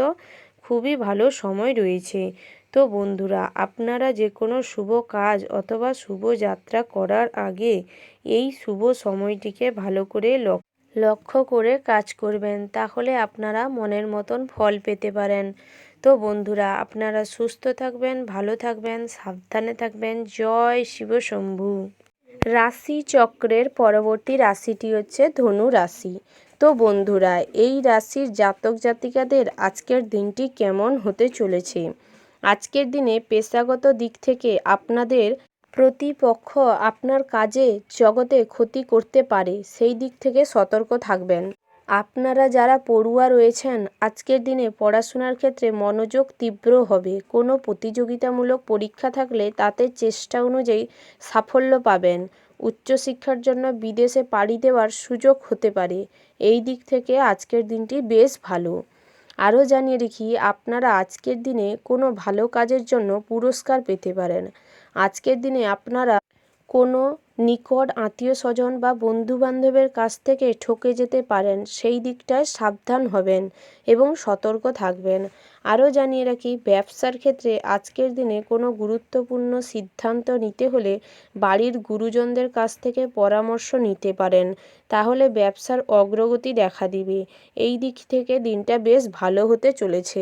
খুবই ভালো সময় রয়েছে। তো বন্ধুরা, আপনারা যে কোনো শুভ কাজ অথবা শুভ যাত্রা করার আগে এই শুভ সময়টিকে ভালো করে লক্ষ্য করে কাজ করবেন, তাহলে আপনারা মনের মতন ফল পেতে পারেন। তো বন্ধুরা, আপনারা সুস্থ থাকবেন, ভালো থাকবেন, সাবধানে থাকবেন। জয় শিব শম্ভু। রাশিচক্রের পরবর্তী রাশিটি হচ্ছে ধনু রাশি। তো বন্ধুরা, এই রাশির জাতক জাতিকাদের আজকের দিনটি কেমন হতে চলেছে? আজকের দিনে পেশাগত দিক থেকে আপনাদের প্রতিপক্ষ আপনার কাজে জগতে ক্ষতি করতে পারে, সেই দিক থেকে সতর্ক থাকবেন। আপনারা যারা পড়ুয়া রয়েছেন, আজকের দিনে পড়াশোনার ক্ষেত্রে মনোযোগ তীব্র হবে। কোনো প্রতিযোগিতামূলক পরীক্ষা থাকলে তাতে চেষ্টা অনুযায়ী সাফল্য পাবেন। উচ্চশিক্ষার জন্য বিদেশে পাড়ি দেওয়ার সুযোগ হতে পারে। এই দিক থেকে আজকের দিনটি বেশ ভালো। আরও জানিয়ে রাখি, আপনারা আজকের দিনে কোনো ভালো কাজের জন্য পুরস্কার পেতে পারেন। আজকের দিনে আপনারা কোনো নিকট আত্মীয় স্বজন বা বন্ধুবান্ধবের কাছ থেকে ঠকে যেতে পারেন, সেই দিকটায় সাবধান হবেন এবং সতর্ক থাকবেন। আরও জানিয়ে রাখি, ব্যবসার ক্ষেত্রে আজকের দিনে কোনো গুরুত্বপূর্ণ সিদ্ধান্ত নিতে হলে বাড়ির গুরুজনদের কাছ থেকে পরামর্শ নিতে পারেন, তাহলে ব্যবসার অগ্রগতি দেখা দিবে। এই দিক থেকে দিনটা বেশ ভালো হতে চলেছে।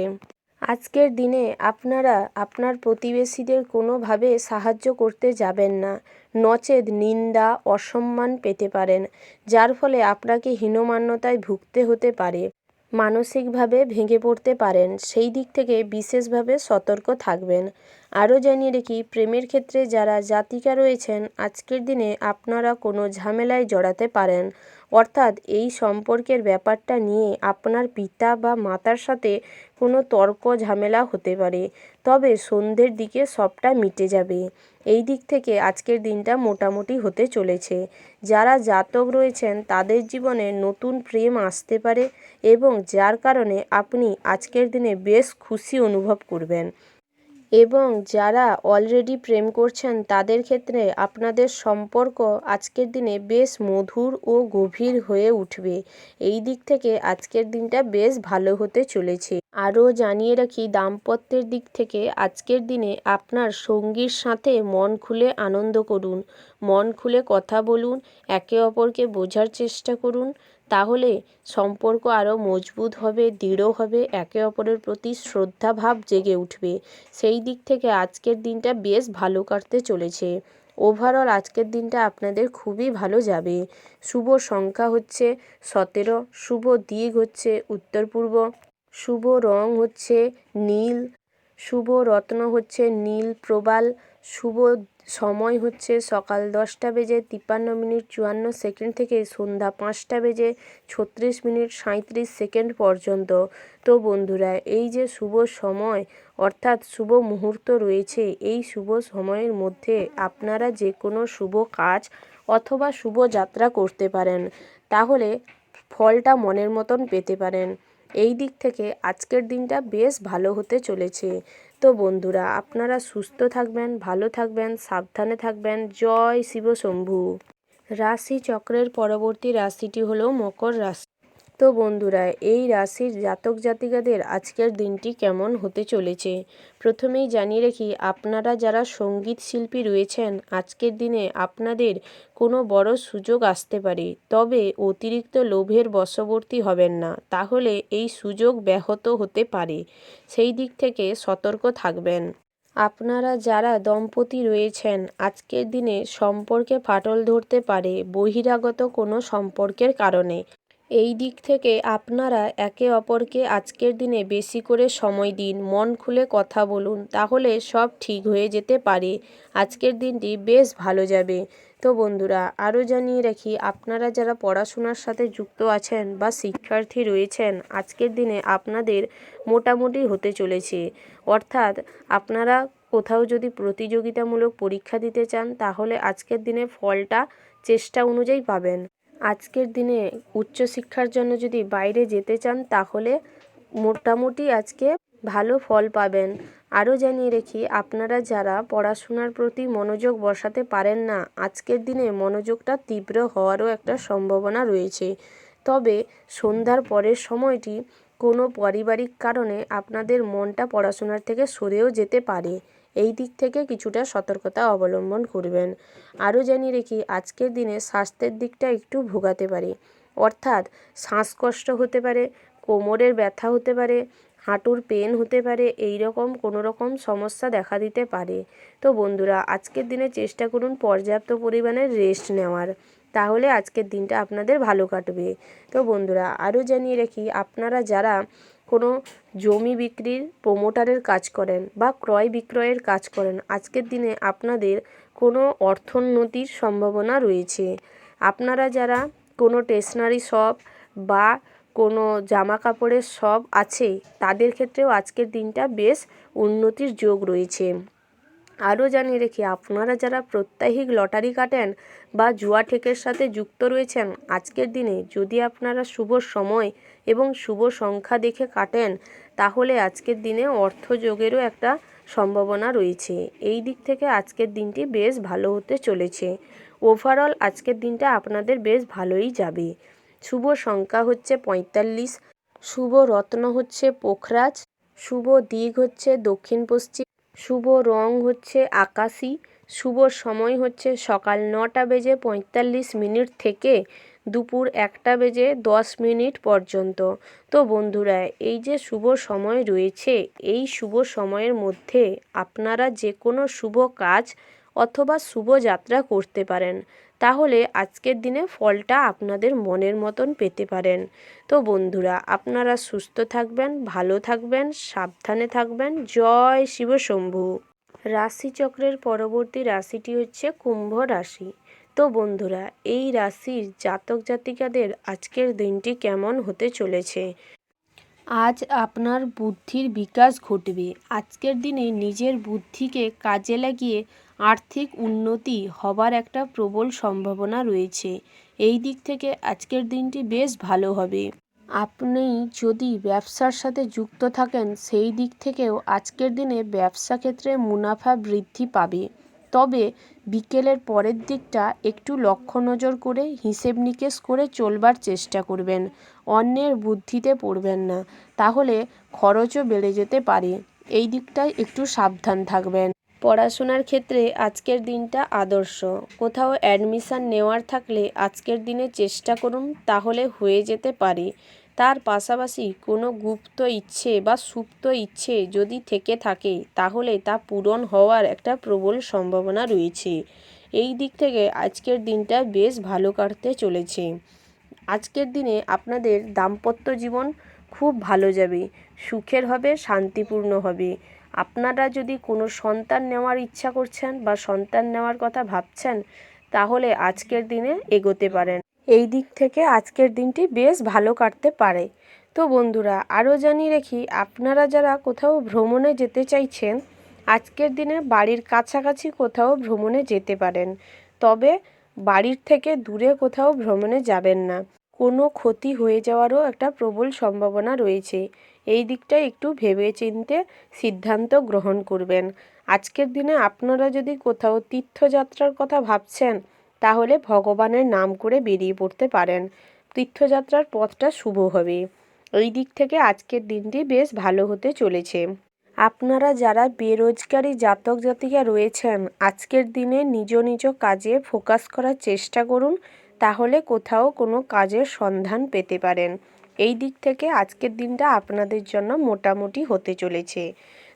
আজকের দিনে আপনারা আপনার প্রতিবেশীদের কোনোভাবে সাহায্য করতে যাবেন না, নচেৎ নিন্দা অসম্মান পেতে পারেন, যার ফলে আপনাকে হীনমান্যতায় ভুগতে হতে পারে, মানসিকভাবে ভেঙে পড়তে পারেন। সেই দিক থেকে বিশেষভাবে সতর্ক থাকবেন। আরও জানিয়ে রাখি, প্রেমের ক্ষেত্রে যারা জাতিকা রয়েছেন আজকের দিনে আপনারা কোনো ঝামেলায় জড়াতে পারেন, অর্থাৎ এই সম্পর্কের ব্যাপারটা নিয়ে আপনার পিতা বা মাতার সাথে কোনো তর্ক ঝামেলা হতে পারে, তবে সন্ধ্যের দিকে সবটা মিটে যাবে। এই দিক থেকে আজকের দিনটা মোটামুটি হতে চলেছে। যারা জাতক রয়েছেন তাদের জীবনে নতুন প্রেম আসতে পারে এবং যার কারণে আপনি আজকের দিনে বেশ খুশি অনুভব করবেন। এবং যারা অলরেডি প্রেম করছেন তাদের ক্ষেত্রে আপনাদের সম্পর্ক আজকের দিনে বেশ মধুর ও গভীর হয়ে উঠবে। এই দিক থেকে আজকের দিনটা বেশ ভালো হতে চলেছে। আরও জানিয়ে রাখি, দাম্পত্যের দিক থেকে আজকের দিনে আপনার সঙ্গীর সাথে মন খুলে আনন্দ করুন, মন খুলে কথা বলুন, একে অপরকে বোঝার চেষ্টা করুন, তাহলে সম্পর্ক আরও মজবুত হবে, দৃঢ় হবে, একে অপরের প্রতি শ্রদ্ধাভাব জেগে উঠবে। সেই দিক থেকে আজকের দিনটা বেশ ভালো কাটতে চলেছে। ওভারঅল আজকের দিনটা আপনাদের খুবই ভালো যাবে। শুভ সংখ্যা হচ্ছে 17, শুভ দিক হচ্ছে উত্তর পূর্ব, শুভ রং হচ্ছে নীল, শুভ রত্ন হচ্ছে নীল প্রবাল, শুভ সময় হচ্ছে সকাল 10:53:54 থেকে সন্ধ্যা 5:36:37 পর্যন্ত। তো বন্ধুরা, এই যে শুভ সময় অর্থাৎ শুভ মুহূর্ত রয়েছে, এই শুভ সময়ের মধ্যে আপনারা যে কোনো শুভ কাজ অথবা শুভ যাত্রা করতে পারেন, তাহলে ফলটা মনের মতন পেতে পারেন। এই দিক থেকে আজকের দিনটা বেশ ভালো হতে চলেছে। তো বন্ধুরা, আপনারা সুস্থ থাকবেন, ভালো থাকবেন, সাবধানে থাকবেন। জয় শিব শম্ভু। রাশি চক্রের পরবর্তী রাশিটি হলো মকর রাশি। তো বন্ধুরা, এই রাশির জাতক জাতিকাদের আজকের দিনটি কেমন হতে চলেছে প্রথমেই জানিয়ে রাখি, আপনারা যারা সঙ্গীত শিল্পী রয়েছেন আজকের দিনে আপনাদের কোনো বড় সুযোগ আসতে পারে, তবে অতিরিক্ত লোভের বশবর্তী হবেন না, তাহলে এই সুযোগ ব্যাহত হতে পারে। সেই দিক থেকে সতর্ক থাকবেন। আপনারা যারা দম্পতি রয়েছেন আজকের দিনে সম্পর্কে ফাটল ধরতে পারে বহিরাগত কোনো সম্পর্কের কারণে। এই দিক থেকে আপনারা একে অপরকে আজকের দিনে বেশি করে সময় দিন, মন খুলে কথা বলুন, তাহলে সব ঠিক হয়ে যেতে পারে। আজকের দিনটি বেশ ভালো যাবে। তো বন্ধুরা, আরও জানিয়ে রাখি, আপনারা যারা পড়াশোনার সাথে যুক্ত আছেন বা শিক্ষার্থী রয়েছেন আজকের দিনে আপনাদের মোটামুটি হতে চলেছে, অর্থাৎ আপনারা কোথাও যদি প্রতিযোগিতামূলক পরীক্ষা দিতে চান তাহলে আজকের দিনে ফলটা চেষ্টা অনুযায়ী পাবেন। আজকের দিনে উচ্চশিক্ষার জন্য যদি বাইরে যেতে চান তাহলে মোটামুটি আজকে ভালো ফল পাবেন। আরও জানিয়ে রাখি, আপনারা যারা পড়াশোনার প্রতি মনোযোগ বসাতে পারেন না আজকের দিনে মনোযোগটা তীব্র হওয়ারও একটা সম্ভাবনা রয়েছে, তবে সন্ধ্যার পরের সময়টি কোনো পারিবারিক কারণে আপনাদের মনটা পড়াশোনার থেকে সরেও যেতে পারে। এই দিক থেকে কিছুটা সতর্কতা অবলম্বন করবেন। আরও জানিয়ে রাখি, আজকের দিনে স্বাস্থ্যের দিকটা একটু ভোগাতে পারে, অর্থাৎ শ্বাসকষ্ট হতে পারে, কোমরের ব্যথা হতে পারে, হাঁটুর পেন হতে পারে, এই রকম কোনো রকম সমস্যা দেখা দিতে পারে। তো বন্ধুরা, আজকের দিনে চেষ্টা করুন পর্যাপ্ত পরিমাণে রেস্ট নেওয়ার, তাহলে আজকের দিনটা আপনাদের ভালো কাটবে। তো বন্ধুরা, আরও জানিয়ে রাখি, আপনারা যারা কোনো জমি বিক্রির প্রমোটারের কাজ করেন বা ক্রয় বিক্রয়ের কাজ করেন আজকের দিনে আপনাদের কোনো অর্থোন্নতির সম্ভাবনা রয়েছে। আপনারা যারা কোনো স্টেশনারি শপ বা কোনো জামা কাপড়ের শপ আছে তাদের ক্ষেত্রেও আজকের দিনটা বেশ উন্নতির যোগ রয়েছে। আরও জানিয়ে রাখি, আপনারা যারা প্রত্যাহিক লটারি কাটেন বা জুয়া ঠেকের সাথে যুক্ত রয়েছেন আজকের দিনে যদি আপনারা শুভ সময় এবং শুভ সংখ্যা দেখে কাটেন তাহলে আজকের দিনে অর্থযোগেরও একটা সম্ভাবনা রয়েছে। এই দিক থেকে আজকের দিনটি বেশ ভালো হতে চলেছে। ওভারঅল আজকের দিনটা আপনাদের বেশ ভালোই যাবে। শুভ সংখ্যা হচ্ছে 45, শুভ রত্ন হচ্ছে পোখরাজ, শুভ দিক হচ্ছে দক্ষিণ পশ্চিম, শুভ রং হচ্ছে আকাশি, শুভ সময় হচ্ছে সকাল 9:45 থেকে দুপুর 1:10 পর্যন্ত। তো বন্ধুরা, এই যে শুভ সময় রয়েছে, এই শুভ সময়ের মধ্যে আপনারা যে কোনো শুভ কাজ অথবা শুভযাত্রা করতে পারেন। তাহলে আজকের দিনে ফলটা আপনাদের মনের মতন পেতে পারেন। তো বন্ধুরা, আপনারা সুস্থ থাকবেন, ভালো থাকবেন, সাবধানে থাকবেন। জয় শিব শম্ভু। রাশিচক্রের পরবর্তী রাশিটি হচ্ছে কুম্ভ রাশি। তো বন্ধুরা, এই রাশির জাতক জাতিকাদের আজকের দিনটি কেমন হতে চলেছে? আজ আপনার বুদ্ধির বিকাশ ঘটবে। আজকের দিনে নিজের বুদ্ধিকে কাজে লাগিয়ে আর্থিক উন্নতি হবার একটা প্রবল সম্ভাবনা রয়েছে। এই দিক থেকে আজকের দিনটি বেশ ভালো হবে। আপনি যদি ব্যবসার সাথে যুক্ত থাকেন, সেই দিক থেকেও আজকের দিনে ব্যবসা ক্ষেত্রে মুনাফা বৃদ্ধি পাবে। তবে বিকেলের পরের দিকটা একটু লক্ষ্য নজর করে হিসেব নিকেশ করে চলবার চেষ্টা করবেন। অন্যের বুদ্ধিতে পড়বেন না, তাহলে খরচও বেড়ে যেতে পারে। এই দিকটায় একটু সাবধান থাকবেন। পড়াশোনার ক্ষেত্রে আজকের দিনটা আদর্শ। কোথাও অ্যাডমিশান নেওয়ার থাকলে আজকের দিনে চেষ্টা করুন, তাহলে হয়ে যেতে পারে। তার পাশাপাশি কোনো গুপ্ত ইচ্ছে বা সুপ্ত ইচ্ছে যদি থেকে থাকে, তাহলে তা পূরণ হওয়ার একটা প্রবল সম্ভাবনা রয়েছে। এই দিক থেকে আজকের দিনটা বেশ ভালো কাটতে চলেছে। আজকের দিনে আপনাদের দাম্পত্য জীবন খুব ভালো যাবে, সুখের হবে, শান্তিপূর্ণ হবে। আপনারা যদি কোনো সন্তান নেওয়ার ইচ্ছা করছেন বা সন্তান নেওয়ার কথা ভাবছেন, তাহলে আজকের দিনে এগোতে পারেন। এই দিক থেকে আজকের দিনটি বেশ ভালো কাটতে পারে। তো বন্ধুরা, আরও জানিয়ে রাখি, আপনারা যারা কোথাও ভ্রমণে যেতে চাইছেন, আজকের দিনে বাড়ির কাছাকাছি কোথাও ভ্রমণে যেতে পারেন। তবে বাড়ির থেকে দূরে কোথাও ভ্রমণে যাবেন না। কোনো ক্ষতি হয়ে যাওয়ারও একটা প্রবল সম্ভাবনা রয়েছে। এই দিকটা একটু ভেবেচিন্তে সিদ্ধান্ত গ্রহণ করবেন। আজকের দিনে আপনারা যদি কোথাও তীর্থযাত্রার কথা ভাবছেন, তাহলে ভগবানের নাম করে বেরিয়ে পড়তে পারেন। তীর্থযাত্রার পথটা শুভ হবে। এই দিক থেকে আজকের দিনটি বেশ ভালো হতে চলেছে। আপনারা যারা বেরোজগারি জাতক জাতিকা রয়েছেন, আজকের দিনে নিজ নিজ কাজে ফোকাস করার চেষ্টা করুন, তাহলে কোথাও কোনো কাজের সন্ধান পেতে পারেন। এই দিক থেকে আজকের দিনটা আপনাদের জন্য মোটামুটি হতে চলেছে।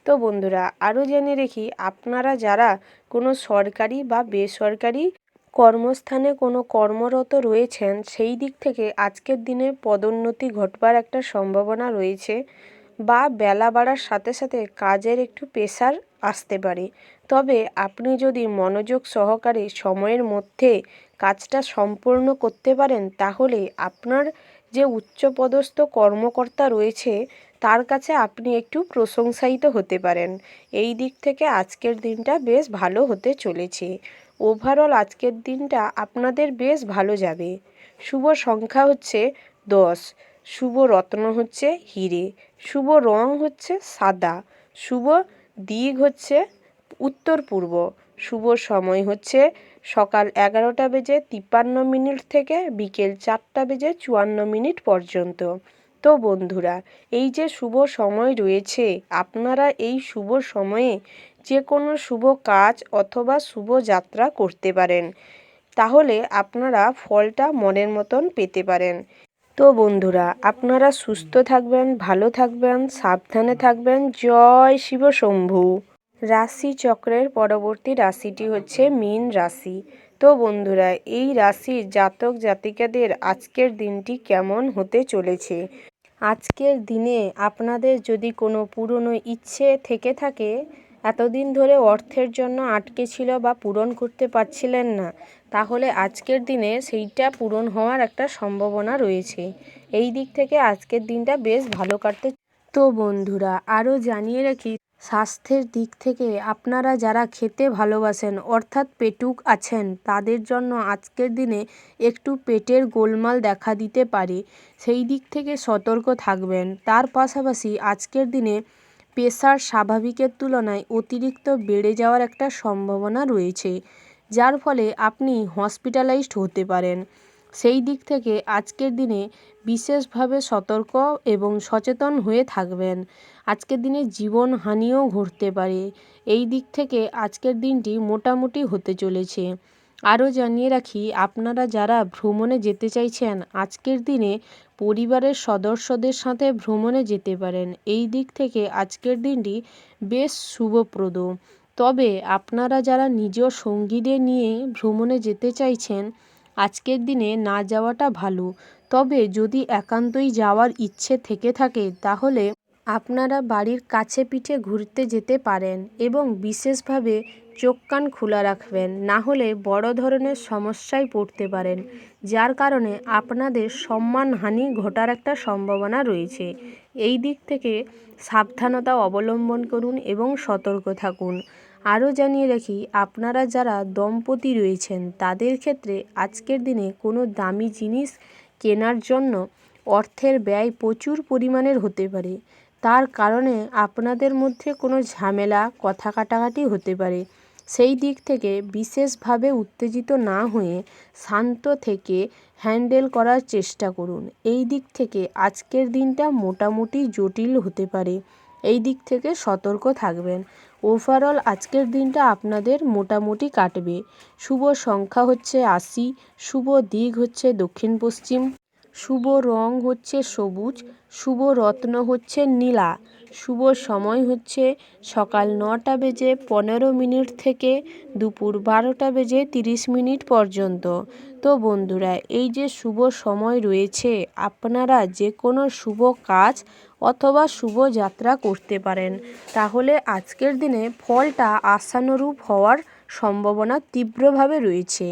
তো বন্ধুরা, আরও জেনে রেখি, আপনারা যারা কোনো সরকারি বা বেসরকারি কর্মস্থানে কোনো কর্মরত রয়েছেন, সেই দিক থেকে আজকের দিনে পদোন্নতি ঘটবার একটা সম্ভাবনা রয়েছে, বা বেলা বাড়ার সাথে সাথে কাজের একটু প্রেশার আসতে পারে। তবে আপনি যদি মনোযোগ সহকারে সময়ের মধ্যে কাজটা সম্পূর্ণ করতে পারেন, তাহলে আপনার যে উচ্চপদস্থ কর্মকর্তা রয়েছে, তার কাছে আপনি একটু প্রশংসায়িত হতে পারেন। এই দিক থেকে আজকের দিনটা বেশ ভালো হতে চলেছে। ওভারঅল আজকের দিনটা আপনাদের বেশ ভালো যাবে। শুভ সংখ্যা হচ্ছে 10, শুভ রত্ন হচ্ছে হিরে, শুভ রং হচ্ছে সাদা, শুভ দিক হচ্ছে উত্তর পূর্ব, শুভ সময় হচ্ছে সকাল 11:53 থেকে বিকেল 4:54 পর্যন্ত। তো বন্ধুরা, এই যে শুভ সময় রয়েছে, আপনারা এই শুভ সময়ে যে কোনো শুভ কাজ অথবা শুভ যাত্রা করতে পারেন, তাহলে আপনারা ফলটা মনের মতন পেতে পারেন। তো বন্ধুরা, আপনারা সুস্থ থাকবেন, ভালো থাকবেন, সাবধানে থাকবেন। জয় শিব শম্ভু। রাশিচক্রের পরবর্তী রাশিটি হচ্ছে মীন রাশি। তো বন্ধুরা, এই রাশির জাতক জাতিকাদের আজকের দিনটি কেমন হতে চলেছে? আজকের দিনে আপনাদের যদি কোনো পুরনো ইচ্ছে থেকে থাকে, এতদিন ধরে অর্থের জন্য আটকে ছিল বা পূরণ করতে পারছিলেন না, তাহলে আজকের দিনে সেইটা পূরণ হওয়ার একটা সম্ভাবনা রয়েছে। এই দিক থেকে আজকের দিনটা বেশ ভালো কাটতে। তো বন্ধুরা, আরও জানিয়ে রাখি, স্বাস্থ্যের দিক থেকে আপনারা যারা খেতে ভালোবাসেন, অর্থাৎ পেটুক আছেন, তাদের জন্য আজকের দিনে একটু পেটের গোলমাল দেখা দিতে পারে। সেই দিক থেকে সতর্ক থাকবেন। তার পাশাপাশি আজকের দিনে প্রেশার স্বাভাবিকের তুলনায় অতিরিক্ত বেড়ে যাওয়ার একটা সম্ভাবনা রয়েছে, যার ফলে আপনি হসপিটালাইজড হতে পারেন। সেই দিক থেকে আজকের দিনে বিশেষভাবে সতর্ক এবং সচেতন হয়ে থাকবেন। আজকের দিনে জীবনহানিও ঘটতে পারে। এই দিক থেকে আজকের দিনটি মোটামুটি হতে চলেছে। আরও জানিয়ে রাখি, আপনারা যারা ভ্রমণে যেতে চাইছেন আজকের দিনে পরিবারের সদস্যদের সাথে ভ্রমণে যেতে পারেন। এই দিক থেকে আজকের দিনটি বেশ শুভপ্রদ। তবে আপনারা যারা নিজ সঙ্গীদের নিয়ে ভ্রমণে যেতে চাইছেন আজকের দিনে না যাওয়াটা ভালো। তবে যদি একান্তই যাওয়ার ইচ্ছে থেকে থাকে তাহলে আপনারা বাড়ির কাছে পিঠে ঘুরতে যেতে পারেন এবং বিশেষভাবে চোখ কান খোলা রাখবেন, না হলে বড় ধরনের সমস্যায় পড়তে পারেন, যার কারণে আপনাদের সম্মানহানি ঘটার একটা সম্ভাবনা রয়েছে। এই দিক থেকে সাবধানতা অবলম্বন করুন এবং সতর্ক থাকুন। আরও জানিয়ে রাখি, আপনারা যারা দম্পতি রয়েছেন তাদের ক্ষেত্রে আজকের দিনে কোনো দামি জিনিস কেনার জন্য অর্থের ব্যয় প্রচুর পরিমাণের হতে পারে। তার কারণে আপনাদের মধ্যে কোনো ঝামেলা, কথা কাটাকাটি হতে পারে। সেই দিক থেকে বিশেষভাবে উত্তেজিত না হয়ে শান্ত থেকে হ্যান্ডেল করার চেষ্টা করুন। এই দিক থেকে আজকের দিনটা মোটামুটি জটিল হতে পারে, এই দিক থেকে সতর্ক থাকবেন। ওভারঅল আজকের দিনটা আপনাদের মোটামুটি কাটবে। শুভ সংখ্যা হচ্ছে 80, শুভ দিক হচ্ছে দক্ষিণ পশ্চিম, শুভ রং হচ্ছে সবুজ, শুভ রত্ন হচ্ছে নীলা, শুভ সময় হচ্ছে সকাল 9:15 থেকে দুপুর 12:30 পর্যন্ত। তো বন্ধুরা, এই যে শুভ সময় রয়েছে আপনারা যে কোনো শুভ কাজ অথবা শুভ যাত্রা করতে পারেন, তাহলে আজকের দিনে ফলটা আশানুরূপ হওয়ার সম্ভাবনা তীব্রভাবে রয়েছে।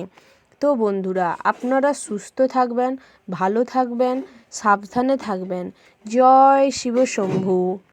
তো বন্ধুরা, আপনারা সুস্থ থাকবেন, ভালো থাকবেন, সাবধানে থাকবেন। জয় শিব শম্ভু।